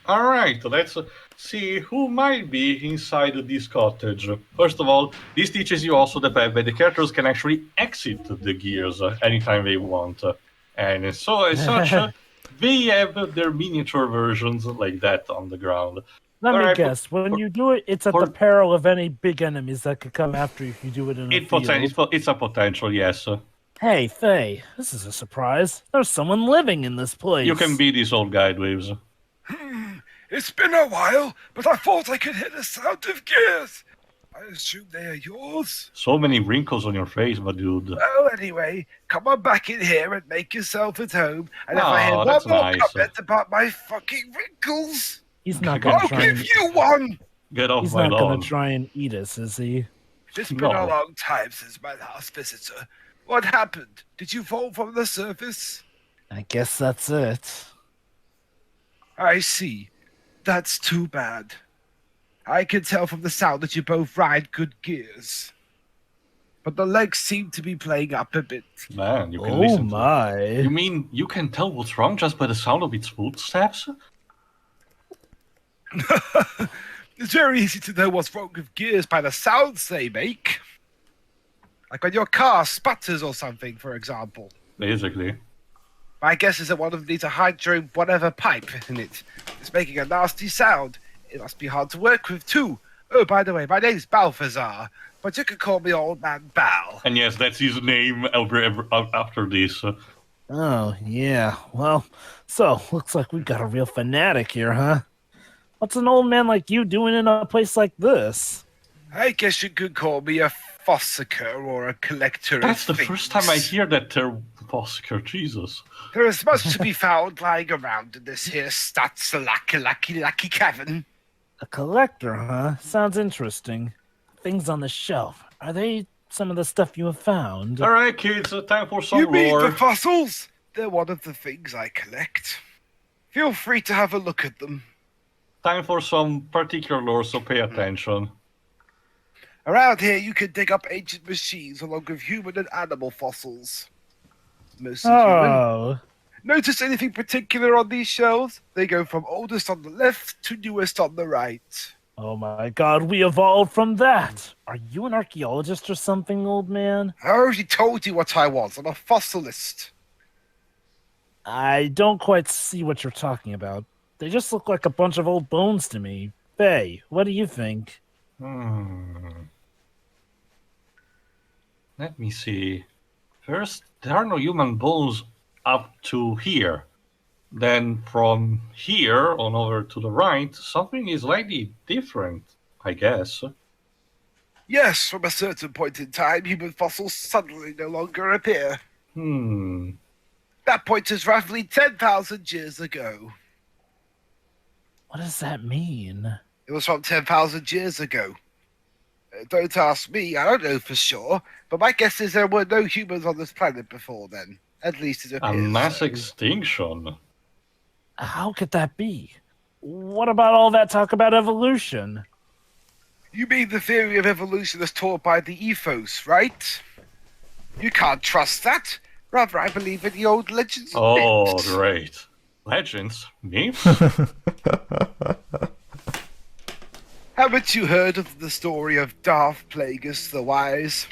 Alright, let's see who might be inside this cottage. First of all, this teaches you also the fact that the characters can actually exit the gears anytime they want. And so, as such, they have their miniature versions like that on the ground. Let me Alright, guess. When you do it, it's at for- the peril of any big enemies that could come after you if you do it in a field. It's a potential, yes. Hey, Faye, this is a surprise. There's someone living in this place. You can be this old guy, Waves. It's been a while, but I thought I could hear the sound of gears. I assume they are yours. So many wrinkles on your face, my dude. Well, anyway, come on back in here and make yourself at home. And if I hear one that's more nice. comment about my fucking wrinkles, He's not I'll gonna try. I'll give you one. Get off He's my not lawn. gonna try and eat us, is he? It's been No. a long time since my last visitor. What happened? Did you fall from the surface? I guess that's it. I see. That's too bad. I can tell from the sound that you both ride good gears. But the legs seem to be playing up a bit. Man, you can Oh listen to my! You mean you can tell what's wrong just by the sound of its footsteps? It's very easy to know what's wrong with gears by the sounds they make. Like when your car sputters or something, for example. Basically. My guess is that one of them needs a hydro whatever pipe in it. It's making a nasty sound. It must be hard to work with, too. Oh, by the way, my name's Balthazar, but you can call me Old Man Bal. And yes, that's his name after this. Oh yeah. Well, so looks like we got a real fanatic here, huh? What's an old man like you doing in a place like this? I guess you could call me a fossicker or a collector That's the of things. first time I hear that term, Fossicker. Jesus. There is much to be found lying around in this here Stalactite cavern. A collector, huh? Sounds interesting. Things on the shelf. Are they some of the stuff you have found? Alright, kids, time for some You mean lore. the fossils? They're one of the things I collect. Feel free to have a look at them. Time for some particular lore, so pay attention. Around here, you can dig up ancient machines along with human and animal fossils. Mostly human. Oh, Notice anything particular on these shelves? They go from oldest on the left to newest on the right. oh my God! We evolved from that. Are you an archaeologist or something, old man? I already told you what I was. I'm a fossilist. I don't quite see what you're talking about. They just look like a bunch of old bones to me. Faye, what do you think? Let me see. First, there are no human bones up to here. Then from here on over to the right, something is slightly different, I guess. Yes, from a certain point in time, human fossils suddenly no longer appear. That point is roughly 10,000 years ago. What does that mean? It was from 10,000 years ago. Don't ask me, I don't know for sure, but my guess is there were no humans on this planet before then. At least it A appears mass so. extinction. How could that be? What about all that talk about evolution? You mean the theory of evolution as taught by the ethos, right? You can't trust that. Rather, I believe in the old legends and Oh, myths. great. Legends? Myths? Haven't you heard of the story of Darth Plagueis the Wise?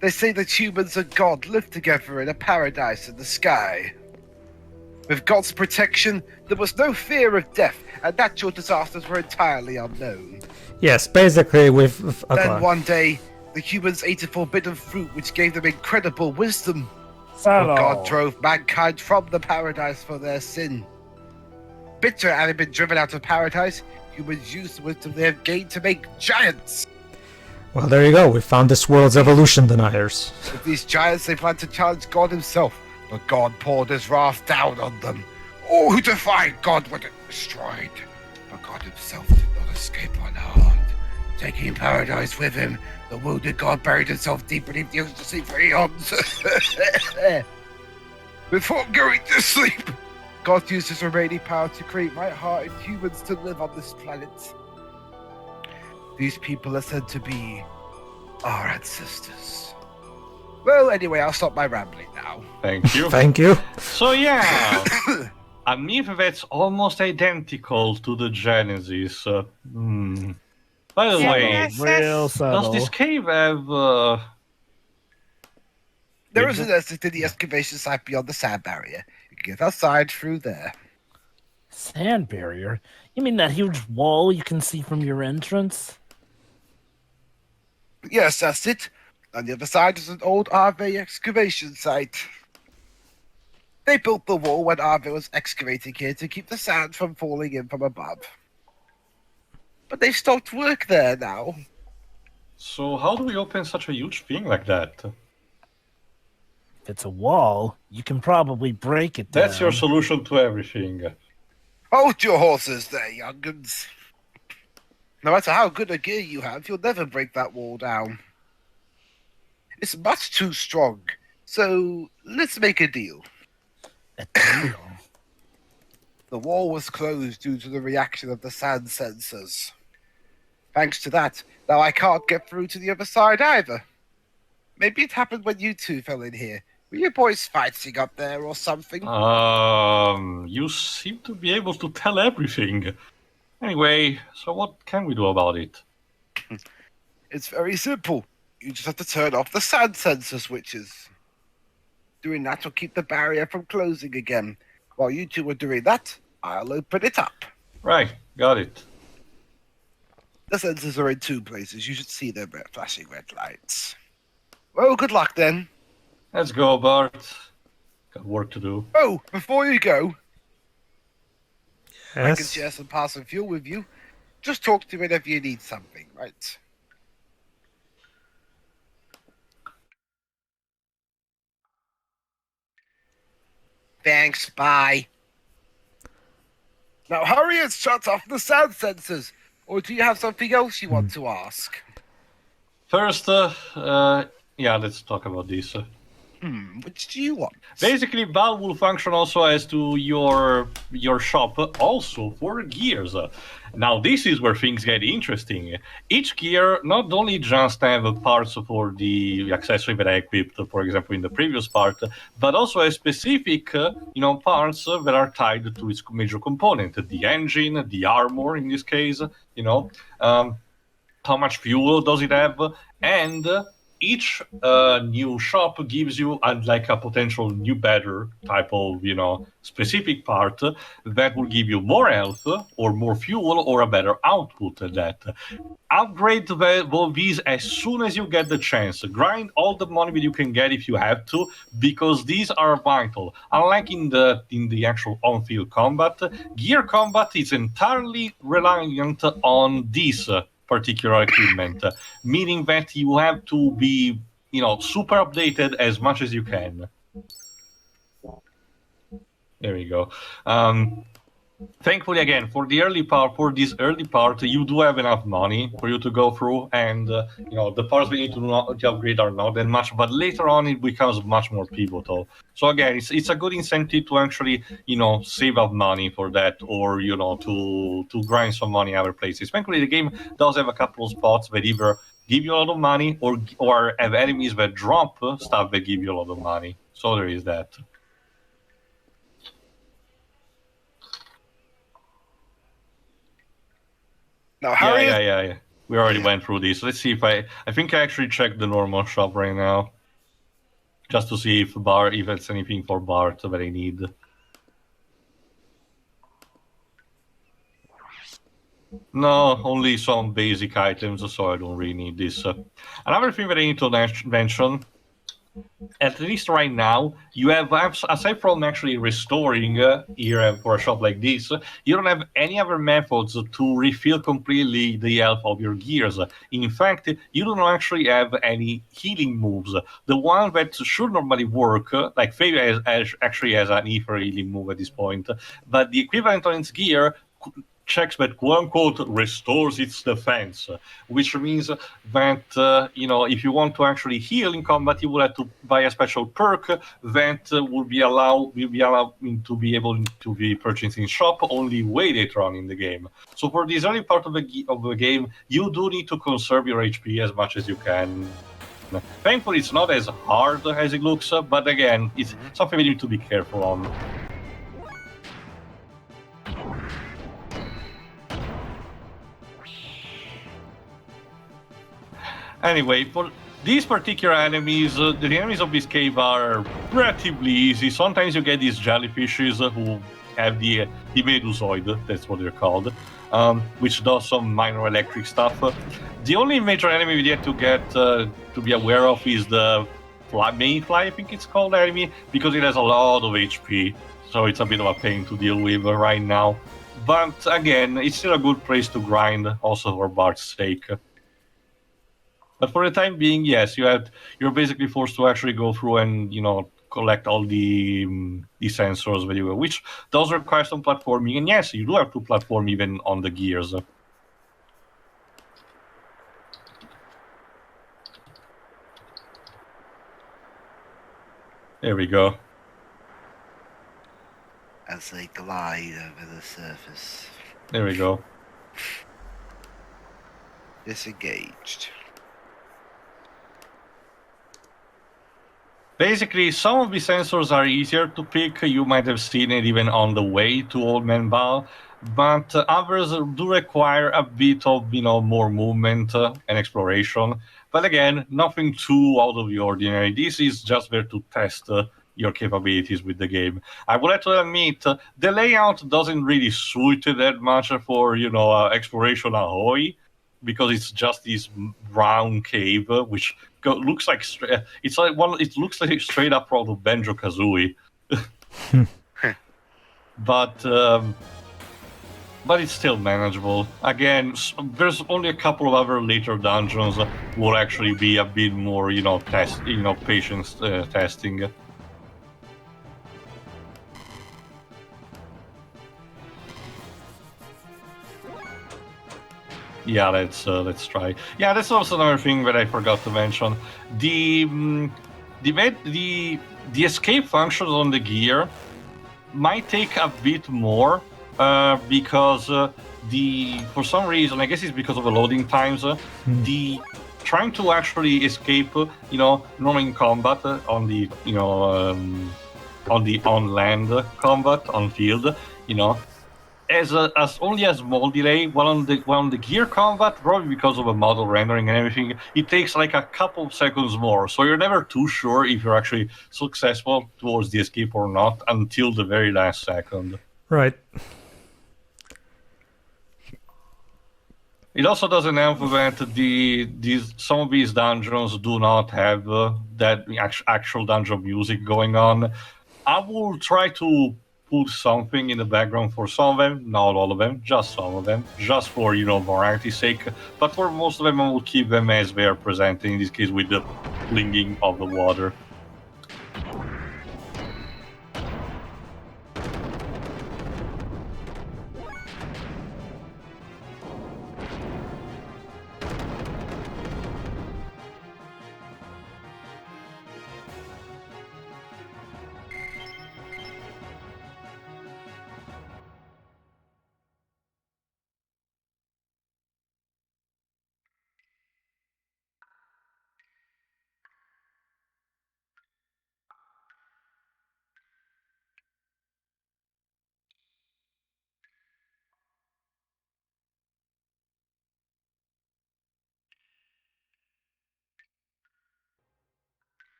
They say that humans and God live together in a paradise in the sky. With God's protection, there was no fear of death, and natural disasters were entirely unknown. Yes, basically with Then one day, the humans ate a forbidden fruit which gave them incredible wisdom. Subtle. God drove mankind from the paradise for their sin. Bitter at having been driven out of paradise, humans used the wisdom they have gained to make giants. Well, there you go. We found this world's evolution deniers. With these giants, they planned to challenge God himself, but God poured his wrath down on them. All who defied God were destroyed, but God himself did not escape unharmed. Taking paradise with him, the wounded God buried himself deep beneath the ocean for eons. Before going to sleep, God used his remaining power to create right-hearted humans to live on this planet. These people are said to be our ancestors. Well, anyway, I'll stop my rambling now. Thank you. Thank you. So yeah, A myth that's almost identical to the Genesis. By the way, Yes, Real yes. subtle. does this cave have... There is an window? exit to the excavation site beyond the sand barrier. You can get outside through there. Sand barrier? You mean that huge wall you can see from your entrance? Yes, that's it. On the other side is an old RV excavation site. They built the wall when RV was excavating here to keep the sand from falling in from above. But they stopped work there now. So how do we open such a huge thing like that? If it's a wall, you can probably break it down. That's your solution to everything. Hold your horses there, young'uns. No matter how good a gear you have, you'll never break that wall down. It's much too strong. So let's make a deal. A deal. The wall was closed due to the reaction of the sand sensors. Thanks to that, now I can't get through to the other side either. Maybe it happened when you two fell in here. Were you boys fighting up there or something? You seem to be able to tell everything. Anyway, so what can we do about it? It's very simple. You just have to turn off the sand sensor switches. Doing that will keep the barrier from closing again. While you two are doing that, I'll open it up. Right, got it. The sensors are in two places. You should see them flashing red lights. Well, good luck then. Let's go, Bart. Got work to do. Oh, before you go, I can Yes. share some parts and fuel with you. Just talk to me whenever you need something, right? Thanks, bye. Now hurry and shut off the sound sensors. Or do you have something else you want to ask? First, yeah, let's talk about this. Which do you want? Basically, Val will function also as to your shop, also for gears. Now, this is where things get interesting. Each gear not only just have parts for the accessory that I equipped, for example, in the previous part, but also has specific, parts that are tied to its major component: the engine, the armor, in this case. How much fuel does it have, and each new shop gives you a potential new better type of specific part that will give you more health or more fuel or a better output at that. Upgrade these as soon as you get the chance. Grind all the money that you can get if you have to, because these are vital. Unlike in the actual on-field combat, gear combat is entirely reliant on these particular equipment, meaning that you have to be, super updated as much as you can. There we go. Thankfully, again, for this early part, you do have enough money for you to go through, and the parts we need to upgrade are not that much. But later on, it becomes much more pivotal. So again, it's a good incentive to actually, save up money for that, or to grind some money other places. Thankfully, the game does have a couple of spots that either give you a lot of money, or have enemies that drop stuff that give you a lot of money. So there is that. Now hurry. Yeah. We already went through this. Let's see if I think I actually checked the normal shop right now, just to see if it's anything for Bart that I need. No, only some basic items, so I don't really need this. Another thing that I need to mention, at least right now, you have, aside from actually restoring here for a shop like this, you don't have any other methods to refill completely the health of your gears. In fact, you don't actually have any healing moves. The one that should normally work, like Faye actually has an ether healing move at this point, but the equivalent on its gear checks that quote-unquote restores its defense, which means that if you want to actually heal in combat, you will have to buy a special perk that will be allowed to be able to be purchased in shop only way later on in the game. So for this early part of the game, you do need to conserve your HP as much as you can. Thankfully, it's not as hard as it looks, but again, it's something we need to be careful on. Anyway, for these particular enemies, the enemies of this cave are relatively easy. Sometimes you get these jellyfishes who have the Medusoid, that's what they're called, which does some minor electric stuff. The only major enemy we get to be aware of is the Mayfly, I think it's called, enemy, because it has a lot of HP, so it's a bit of a pain to deal with right now. But again, it's still a good place to grind, also for Bart's sake. But for the time being, yes, you're basically forced to actually go through and collect all the sensors with you, which does require some platforming. And yes, you do have to platform even on the gears. There we go. As they glide over the surface. There we go. Disengaged. Basically, some of the sensors are easier to pick. You might have seen it even on the way to Old Man Bal, but others do require a bit of more movement and exploration. But again, nothing too out of the ordinary. This is just there to test your capabilities with the game. I would have to admit, the layout doesn't really suit it that much for exploration ahoy, because it's just this round cave, which looks like it looks like straight up out of Banjo-Kazooie. But it's still manageable. Again, there's only a couple of other later dungeons will actually be a bit more, patience testing. Yeah, let's try. Yeah, that's also another thing that I forgot to mention. The escape functions on the gear might take a bit more because for some reason, I guess it's because of the loading times. The trying to actually escape, normally in combat on the on land combat on field, as only a small delay, while on the gear combat, probably because of the model rendering and everything, it takes like a couple of seconds more. So you're never too sure if you're actually successful towards the escape or not until the very last second. Right. It also doesn't help that some of these dungeons do not have that actual dungeon music going on. I will try to put something in the background for some of them, not all of them, just some of them, just for variety's sake. But for most of them, I will keep them as they are presented. In this case, with the flinging of the water.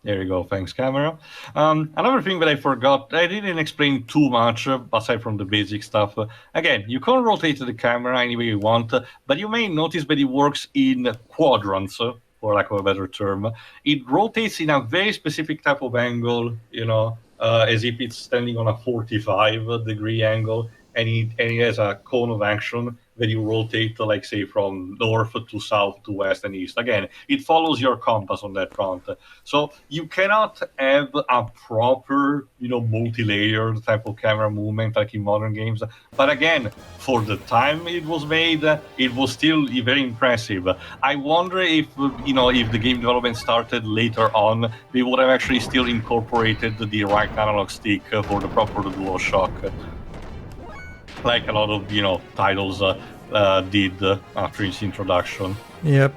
There you go, thanks camera. Another thing that I forgot, I didn't explain too much aside from the basic stuff. Again, you can rotate the camera any way you want, but you may notice that it works in quadrants, for lack of a better term. It rotates in a very specific type of angle, as if it's standing on a 45-degree angle, and it has a cone of action that you rotate, like, say, from north to south to west and east. Again, it follows your compass on that front. So you cannot have a proper, multi-layered type of camera movement like in modern games. But again, for the time it was made, it was still very impressive. I wonder if, if the game development started later on, they would have actually still incorporated the right analog stick for the proper DualShock. Like a lot of titles did after its introduction. Yep.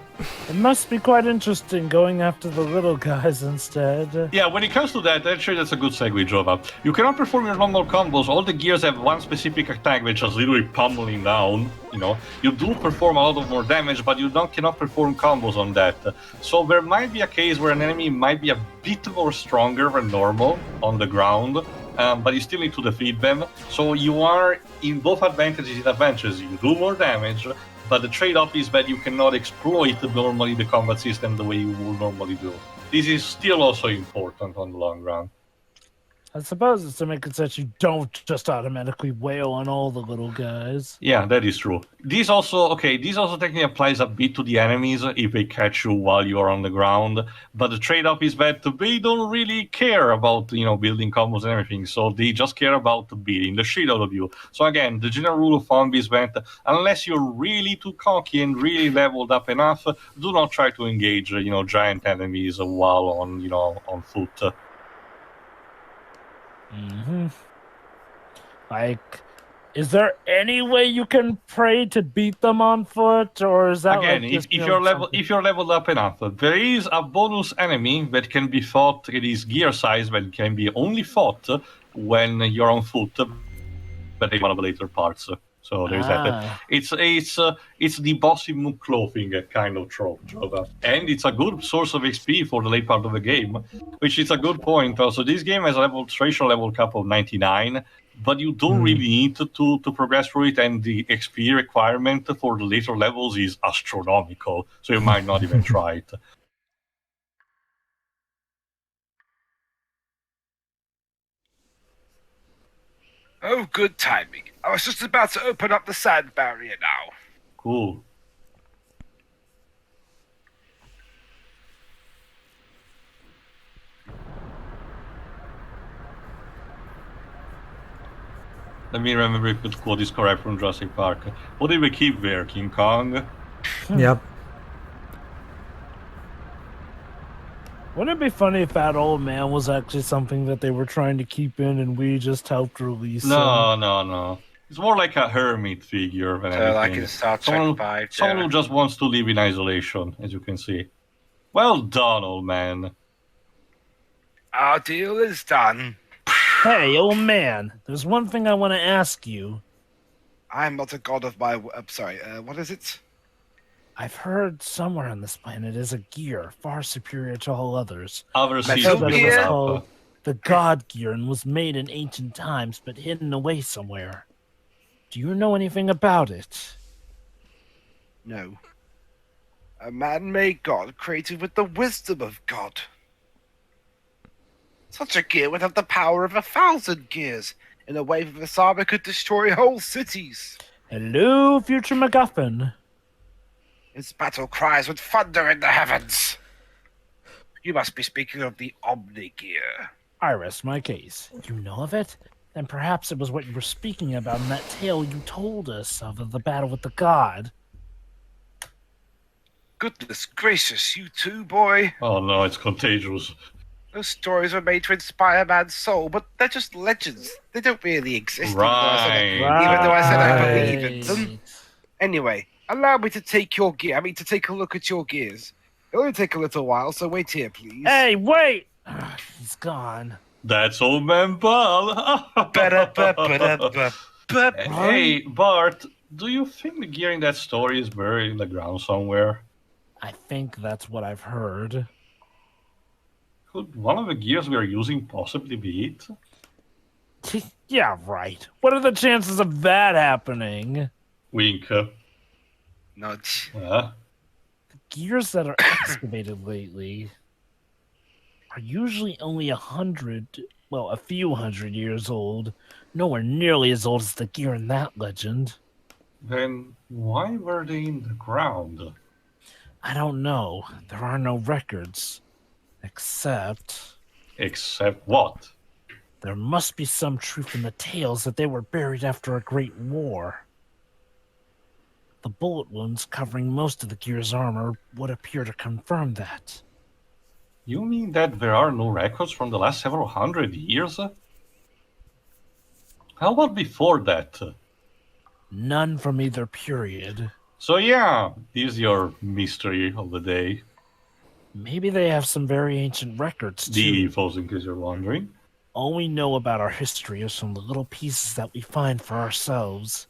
It must be quite interesting going after the little guys instead. Yeah, when it comes to that, actually that's a good segue, Jova. You cannot perform your normal combos. All the gears have one specific attack, which is literally pummeling down. You know, you do perform a lot of more damage, but you cannot perform combos on that. So there might be a case where an enemy might be a bit more stronger than normal on the ground, but you still need to defeat them. So you are in both advantages and disadvantages. You do more damage, but the trade-off is that you cannot exploit normally the combat system the way you would normally do. This is still also important on the long run. I suppose it's to make it so that you don't just automatically wail on all the little guys. Yeah, that is true. This also technically applies a bit to the enemies if they catch you while you are on the ground, but the trade-off is that they don't really care about, building combos and everything, so they just care about beating the shit out of you. So again, the general rule of thumb is that unless you're really too cocky and really leveled up enough, do not try to engage, giant enemies while on foot. Mm-hmm. Like, is there any way you can pray to beat them on foot, or is that again? Like if you're leveled up enough, there is a bonus enemy that can be fought. It is gear size that can be only fought when you're on foot. But it's one of the later parts. So there's that. It's the bossy moon clothing kind of trope, Jova. And it's a good source of XP for the late part of the game, which is a good point. Also, this game has a traditional level cap of 99, but you don't really need to progress through it, and the XP requirement for the later levels is astronomical, so you might not even try it. Oh, good timing. I was just about to open up the sand barrier now. Cool. Let me remember if the quote is correct from Jurassic Park. What did we keep there, King Kong? Yep. Wouldn't it be funny if that old man was actually something that they were trying to keep in and we just helped release him? No. It's more like a hermit figure than anything. Like in Star Trek 5. Someone who just wants to live in isolation, as you can see. Well done, old man. Our deal is done. Hey, old man, there's one thing I want to ask you. I'm not a god of my... what is it? I've heard somewhere on this planet is a gear far superior to all others. Other Metal seasons That it was gear? called the God Gear and was made in ancient times but hidden away somewhere. Do you know anything about it? No. A man-made god created with the wisdom of God. Such a gear would have the power of 1,000 gears. In a wave of its armor could destroy whole cities. Hello, future MacGuffin. Its battle cries would thunder in the heavens. You must be speaking of the Omni Gear. I rest my case. You know of it? Then perhaps it was what you were speaking about in that tale you told us of the battle with the god. Goodness gracious, you too, boy. Oh no, it's contagious. Those stories were made to inspire man's soul, but they're just legends. They don't really exist, Right. even though I said I believe in Right. them. Anyway, allow me to take your gear. I mean, to take a look at your gears. It'll only take a little while, so wait here, please. Hey, wait! He's gone. That's old man Bal. Hey, Bart, do you think the gear in that story is buried in the ground somewhere? I think that's what I've heard. Could one of the gears we are using possibly be it? Yeah, right. What are the chances of that happening? Wink. Nudge. Gears that are excavated lately are usually only a few hundred years old. Nowhere nearly as old as the gear in that legend. Then why were they in the ground? I don't know. There are no records. Except What? there must be some truth in the tales that they were buried after a great war. The bullet wounds covering most of the gear's armor would appear to confirm that. You mean that there are no records from the last several hundred years? How about before that? None from either period. So yeah, this is your mystery of the day. Maybe they have some very ancient records, The too. evils, in case you're wondering. All we know about our history is from the little pieces that we find for ourselves.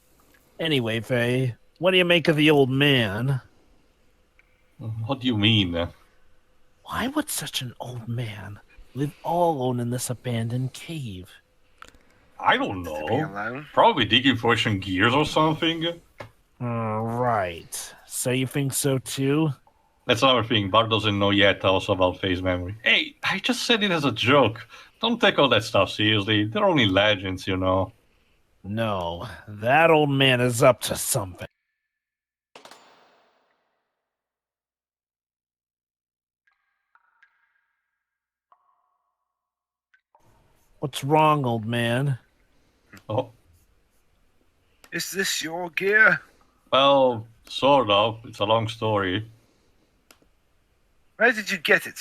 Anyway, Faye, what do you make of the old man? What do you mean? Why would such an old man live all alone in this abandoned cave? I don't Be know. alone. Probably digging for some gears or something. Right. So you think so too? That's another thing. Bart doesn't know yet also about phase memory. Hey, I just said it as a joke. Don't take all that stuff seriously. They're only legends, you know. No, that old man is up to something. What's wrong, old man? Oh, Is this your gear? well, sort of. It's a long story. Where did you get it?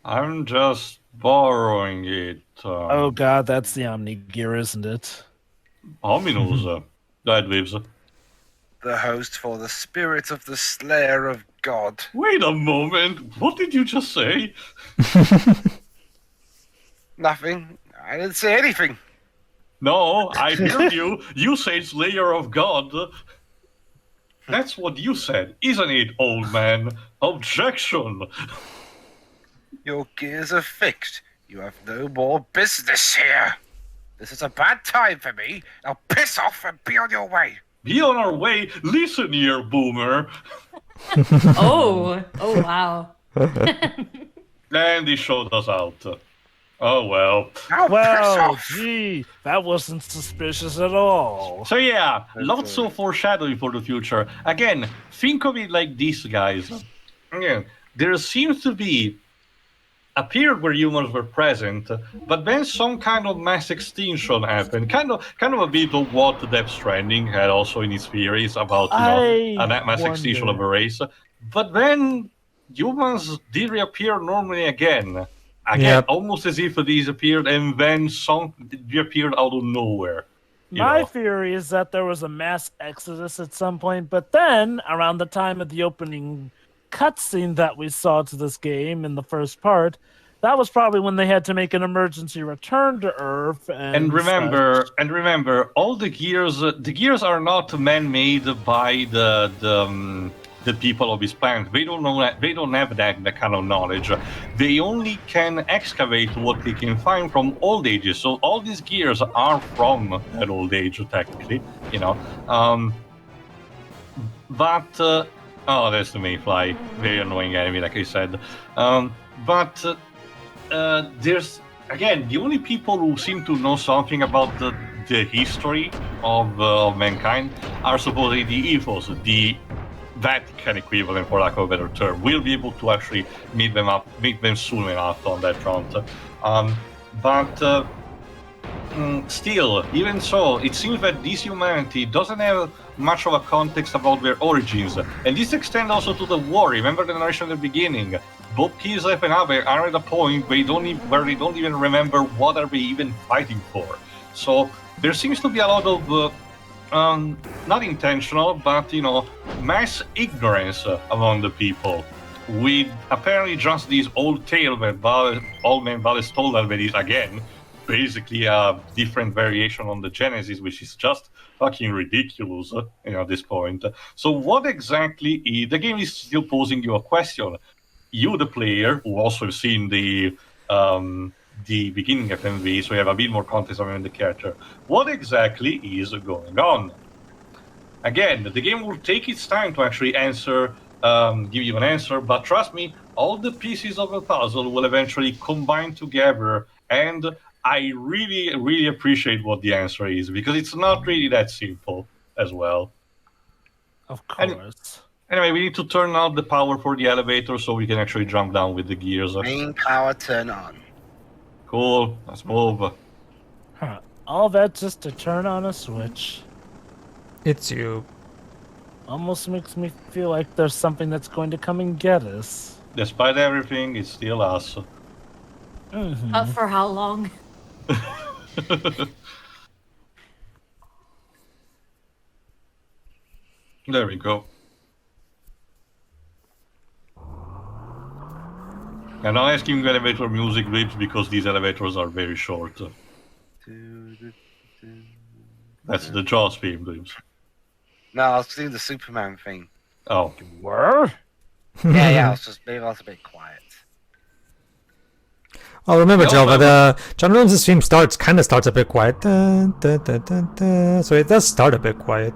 I'm just borrowing it. Oh god, that's the Omni gear, isn't it? Ominous. That lives. The host for the spirit of the slayer of God. Wait a moment. What did you just say? Nothing. I didn't say anything. No, I heard you. You said Slayer of God. That's what you said, isn't it, old man? Objection. Your gears are fixed. You have no more business here. This is a bad time for me. Now piss off and be on your way. Be on our way. Listen here, boomer. Oh wow. And he showed us out. Oh well. Now piss Well, off. gee, that wasn't suspicious at all. So yeah, lots of foreshadowing for the future. Again, think of it like this, guys. Again, there seems to be a period where humans were present, but then some kind of mass extinction happened. Kind of a bit of what Death Stranding had also in its theories about, a mass extinction of a race. But then humans did reappear normally again. Yep. Almost as if they disappeared and then some reappeared out of nowhere. My theory is that there was a mass exodus at some point, but then, around the time of the opening cutscene that we saw to this game in the first part, that was probably when they had to make an emergency return to Earth. And remember, all the gears are not man-made by the people of this planet. They don't know that. They don't have that kind of knowledge. They only can excavate what they can find from old ages. So all these gears are from that old age, technically. But there's the Mayfly. Very annoying enemy, like I said. There's again the only people who seem to know something about the history of mankind are supposedly the evils, the Vatican equivalent, for lack of a better term. We'll be able to actually meet them soon enough on that front. Still, even so, it seems that this humanity doesn't have much of a context about their origins, and this extends also to the war. Remember the narration at the beginning. Both Kislev and Abe are at a point where they don't even remember what are they even fighting for. So there seems to be a lot of not intentional, but mass ignorance among the people. With apparently just this old tale that old man Valis told us, that is again basically a different variation on the Genesis, which is just fucking ridiculous at this point. So what exactly is the game is still posing you a question. You, the player, who also have seen the beginning of MV, so you have a bit more context around the character. What exactly is going on? Again, the game will take its time to actually give you an answer, but trust me, all the pieces of the puzzle will eventually combine together, and I really, really appreciate what the answer is, because it's not really that simple as well. Of course. Anyway, we need to turn out the power for the elevator so we can actually jump down with the gears. Main power turn on. Cool, let's move. Huh. All that just to turn on a switch. It's you. Almost makes me feel like there's something that's going to come and get us. Despite everything, it's still us. Mm-hmm. For how long? There we go. And I'm asking elevator music clips because these elevators are very short. That's the Jaws theme clips. No, I was doing the Superman thing. Oh. Where? Yeah, I was just maybe I was a bit quiet. Oh, remember, No, Joe, but- but John Williams' theme kind of starts a bit quiet. Dun, dun, dun, dun, dun. So it does start a bit quiet.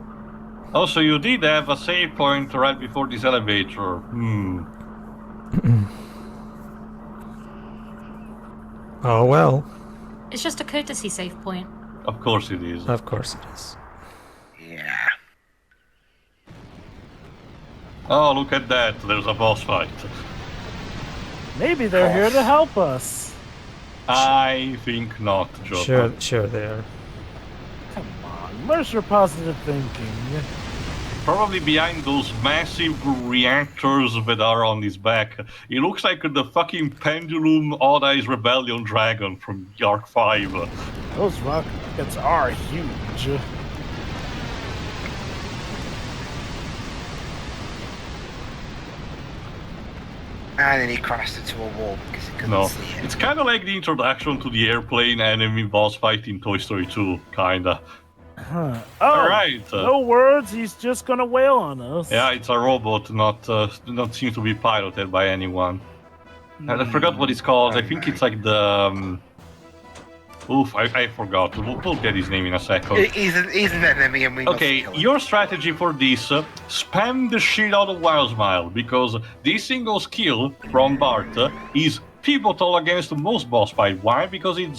Also, you did have a save point right before this elevator. Oh, well. It's just a courtesy save point. Of course it is. Of course it is. Yeah. Oh, look at that. There's a boss fight. Maybe they're here to help us. I think not, Joe. Sure they are. Come on, where's your positive thinking? Probably behind those massive reactors that are on his back. It looks like the fucking Pendulum Odd Eyes Rebellion Dragon from Arc 5. Those rockets are huge. And then he crashed into a wall because he couldn't No, see it. it's kind of like the introduction to the airplane enemy boss fight in Toy Story 2, kinda. Huh. Oh, Alright. no words, he's just gonna wail on us. Yeah, it's a robot, not seem to be piloted by anyone. And I forgot what it's called. I think it's like the. I forgot. We'll get his name in a second. He's an enemy and we must Okay, kill him. your strategy for this, spam the shit out of Wild Smile, because this single skill from Bart is pivotal against most boss fight. Why? Because it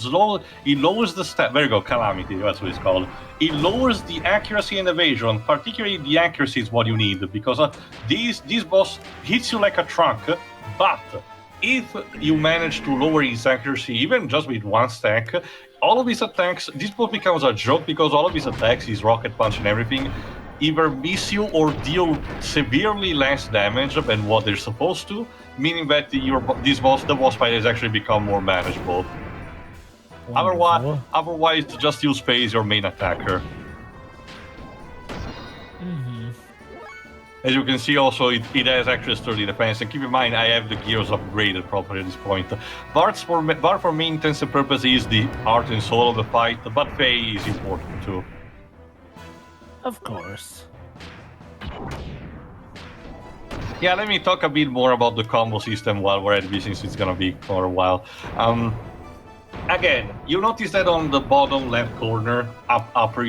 lowers the stat. There you go, Calamity, that's what it's called. It lowers the accuracy and evasion, particularly the accuracy is what you need, because this boss hits you like a truck, but if you manage to lower his accuracy, even just with one stack, all of his attacks, this boss becomes a joke because all of his attacks, his rocket punch and everything, either miss you or deal severely less damage than what they're supposed to, meaning that the boss fight has actually become more manageable. Wonderful. Otherwise, just use phase your main attacker. As you can see, also, it has actually sturdy defense. And keep in mind, I have the gears upgraded properly at this point. Bart, for me, intents and purpose, is the heart and soul of the fight, but Faye is important too. Of course. Yeah, let me talk a bit more about the combo system while we're at this, since it's gonna be for a while. Again, you notice that on the bottom left corner, up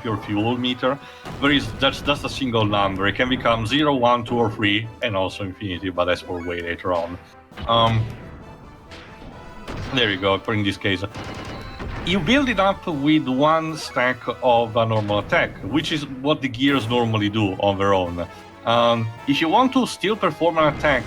your fuel meter, there is just a single number. It can become 0, 1, 2, or 3, and also infinity, but that's for way later on. There you go, in this case. You build it up with one stack of a normal attack, which is what the gears normally do on their own. If you want to still perform an attack,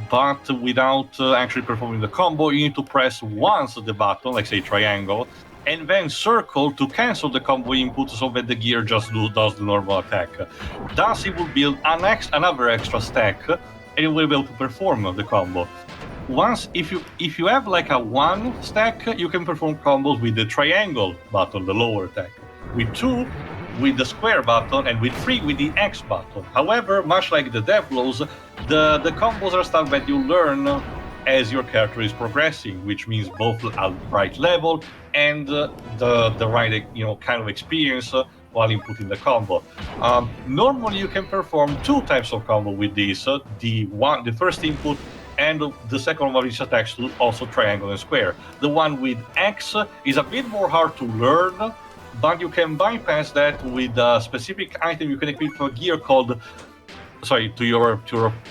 but without actually performing the combo, you need to press once the button, like say triangle, and then circle to cancel the combo input so that the gear just does the normal attack. Thus, it will build another extra stack, and you will be able to perform the combo. Once, if you have like a 1 stack, you can perform combos with the triangle button, the lower attack. With 2, with the square button, and with 3 with the X button. However, much like the death blows, the combos are stuff that you learn as your character is progressing, which means both at right level and the right kind of experience while inputting the combo. Normally, you can perform 2 types of combo with this: the first input and the second one, which attacks to also triangle and square. The one with X is a bit more hard to learn, but you can bypass that with a specific item you can equip to a gear called, to your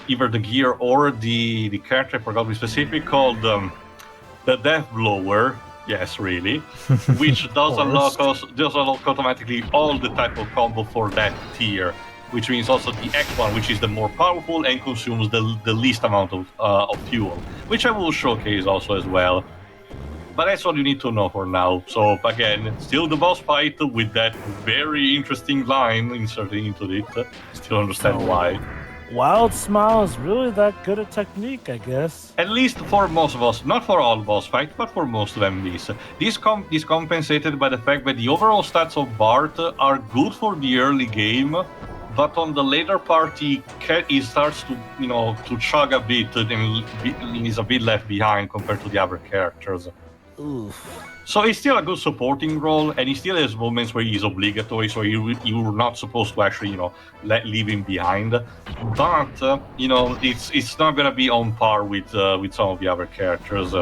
either the gear or the character, I forgot to be specific, called the Death Blower. Yes, really, which does unlock automatically all the type of combo for that tier, which means also the X one, which is the more powerful and consumes the least amount of fuel, which I will showcase also as well. But that's what you need to know for now. So again, still the boss fight with that very interesting line inserted into it. Still understand why. Wild Smile is really that good at technique, I guess. At least for most boss, not for all boss fights, but for most of MVs. This is compensated by the fact that the overall stats of Bart are good for the early game, but on the later part he starts to, to chug a bit and is a bit left behind compared to the other characters. Oof. So he's still a good supporting role, and he still has moments where he's obligatory, so you're not supposed to actually, leave him behind. But, it's not gonna be on par with some of the other characters,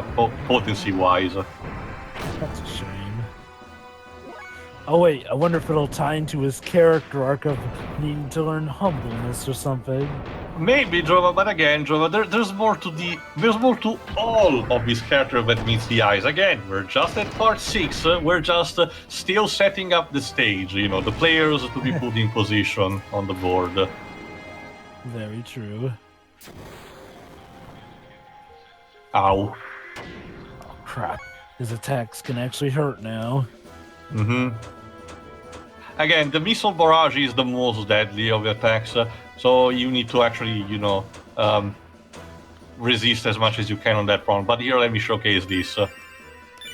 potency-wise. That's a shame. Oh wait, I wonder if it'll tie into his character arc of needing to learn humbleness or something. Maybe, Jova, but again, Jova, there's more to all of this character that meets the eyes. Again, we're just at part 6, we're just still setting up the stage, the players to be put in position on the board. Very true. Ow. Oh crap, his attacks can actually hurt now. Again, the missile barrage is the most deadly of the attacks, so you need to actually, resist as much as you can on that front. But here, let me showcase this.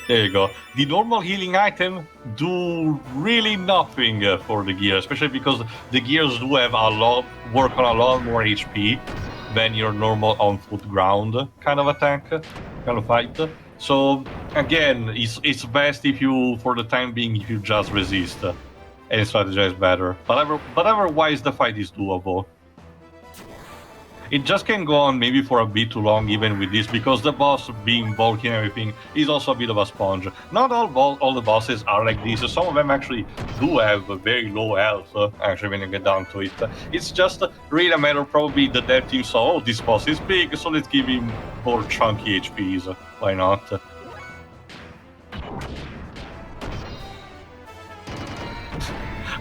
There you go. The normal healing item do really nothing for the gear, especially because the gears do have work on a lot more HP than your normal on-foot ground kind of attack, kind of fight. So again, it's best if you, for the time being, if you just resist and strategize better. But otherwise, the fight is doable. It just can go on maybe for a bit too long, even with this, because the boss being bulky and everything is also a bit of a sponge. Not all the bosses are like this. Some of them actually do have a very low health, actually, when you get down to it. It's just really a matter of probably the dev team saw, oh, this boss is big, so let's give him more chunky HPs. Why not?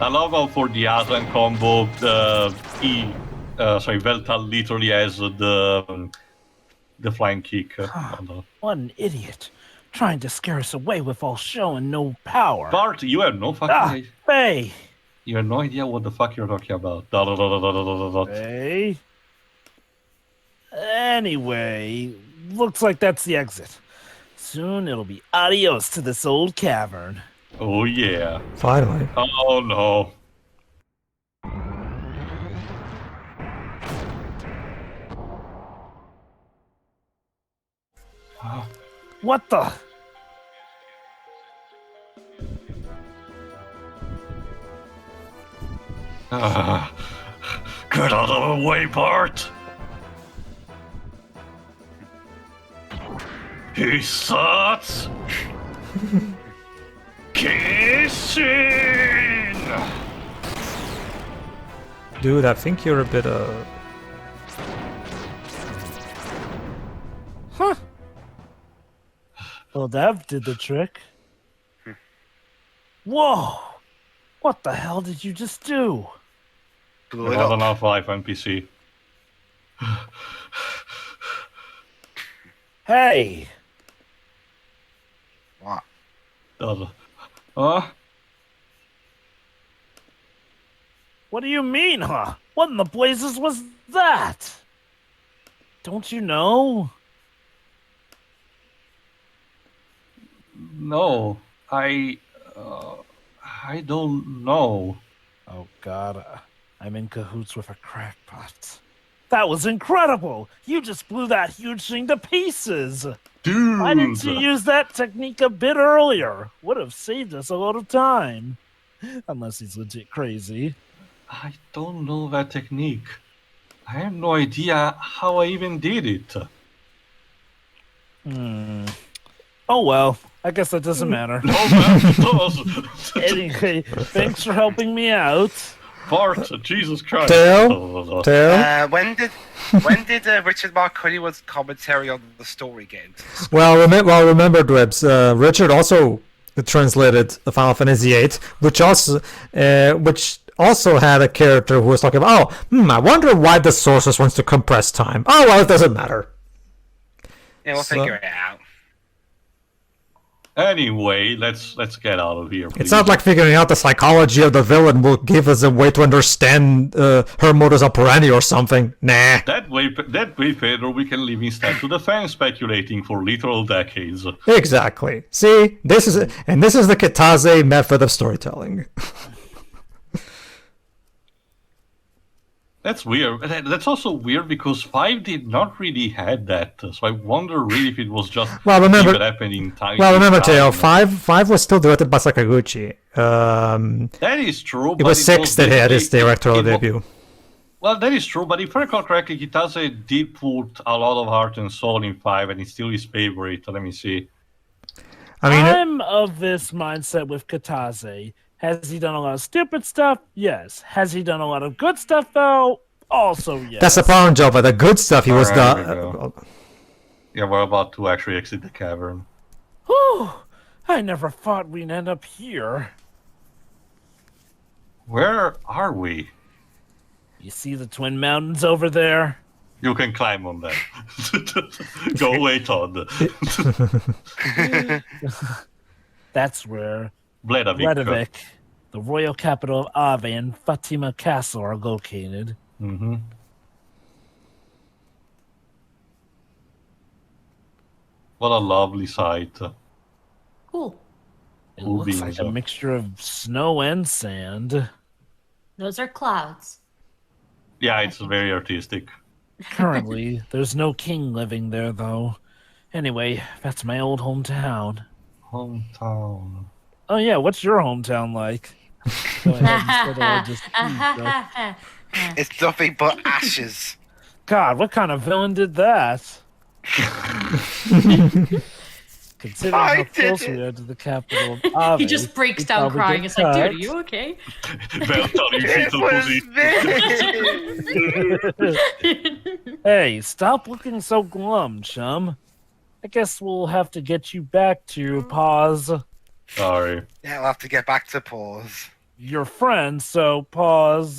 I love how for the Aslan combo, Veltal literally has the flying kick. What an idiot. Trying to scare us away with all show and no power. Bart, you have no fucking Faye! You have no idea what the fuck you're talking about. Faye? Anyway, looks like that's the exit. Soon it'll be adios to this old cavern. Oh yeah. Finally. Oh no. What the? Get out of the way, Bart! He starts kissing! Dude, I think you're a bit Huh. Well, that did the trick. Whoa! What the hell did you just do? Blew it Not up. enough life, NPC. Hey! What? Huh? What do you mean, huh? What in the blazes was that? Don't you know? No, I don't know. Oh god, I'm in cahoots with a crackpot. That was incredible! You just blew that huge thing to pieces! Dude! Why didn't you use that technique a bit earlier? Would have saved us a lot of time. Unless he's legit crazy. I don't know that technique. I have no idea how I even did it. Oh well, I guess that doesn't matter. No, that does. Anyway, thanks for helping me out. Bart, Jesus Christ. Tail? When did Richard Marconi's commentary on the story get into this? Well, remember, Dwebs, Richard also translated Final Fantasy VIII, which also had a character who was talking about, I wonder why the sorceress wants to compress time. Oh, well, it doesn't matter. Yeah, we'll figure it out. Anyway, let's get out of here. Please. It's not like figuring out the psychology of the villain will give us a way to understand her modus operandi or something. Nah. That way, Pedro, we can leave instead to the fans speculating for literal decades. Exactly. See, this is the Kitase method of storytelling. That's weird. That's also weird because 5 did not really have that. So I wonder really if it was just remember, happening time. Well, remember, Teo, 5 was still directed by Sakaguchi. That is true. It was 6 that had his directorial debut. Well, that is true, but if I recall correctly, Kitase did put a lot of heart and soul in 5, and it's still his favorite. Let me see. I mean, I'm of this mindset with Kitase. Has he done a lot of stupid stuff? Yes. Has he done a lot of good stuff, though? Also, yes. That's the problem, Joe. But the good stuff he was done. Yeah, we're about to actually exit the cavern. Whew! I never thought we'd end up here. Where are we? You see the Twin Mountains over there? You can climb on them. Go away, Todd. That's where Bledavik, the royal capital of Ave, and Fatima Castle are located. Mm-hmm. What a lovely sight. Cool. It looks like a mixture of snow and sand. Those are clouds. Yeah, it's very artistic. Currently, there's no king living there, though. Anyway, that's my old hometown. Hometown. Oh, yeah, what's your hometown like? Go ahead, instead of just It's nothing but ashes. God, what kind of villain did that? Considering how close we are to the capital of Ave, he just breaks down crying. It's like, dude, are you okay? Hey, stop looking so glum, chum. I guess we'll have to get you back to pause. Sorry. Yeah, we'll have to get back to pause. Your friend, so pause.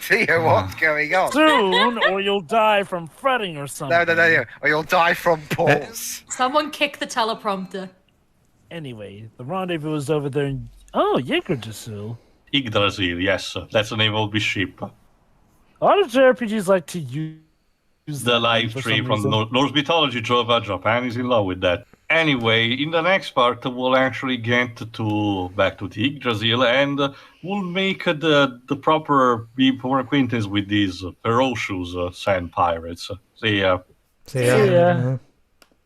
See what's going on. Soon, or you'll die from fretting or something. No. Or you'll die from pause. Someone kick the teleprompter. Anyway, the rendezvous is over there in... Oh, Yggdrasil. Yggdrasil, yes. That's the name of the ship. A lot of JRPGs like to use the live stream from Norse mythology. Japan is in love with that. Anyway, in the next part, we'll actually get back to the Yggdrasil, and we'll make the proper acquaintance with these ferocious sand pirates. See ya. See ya.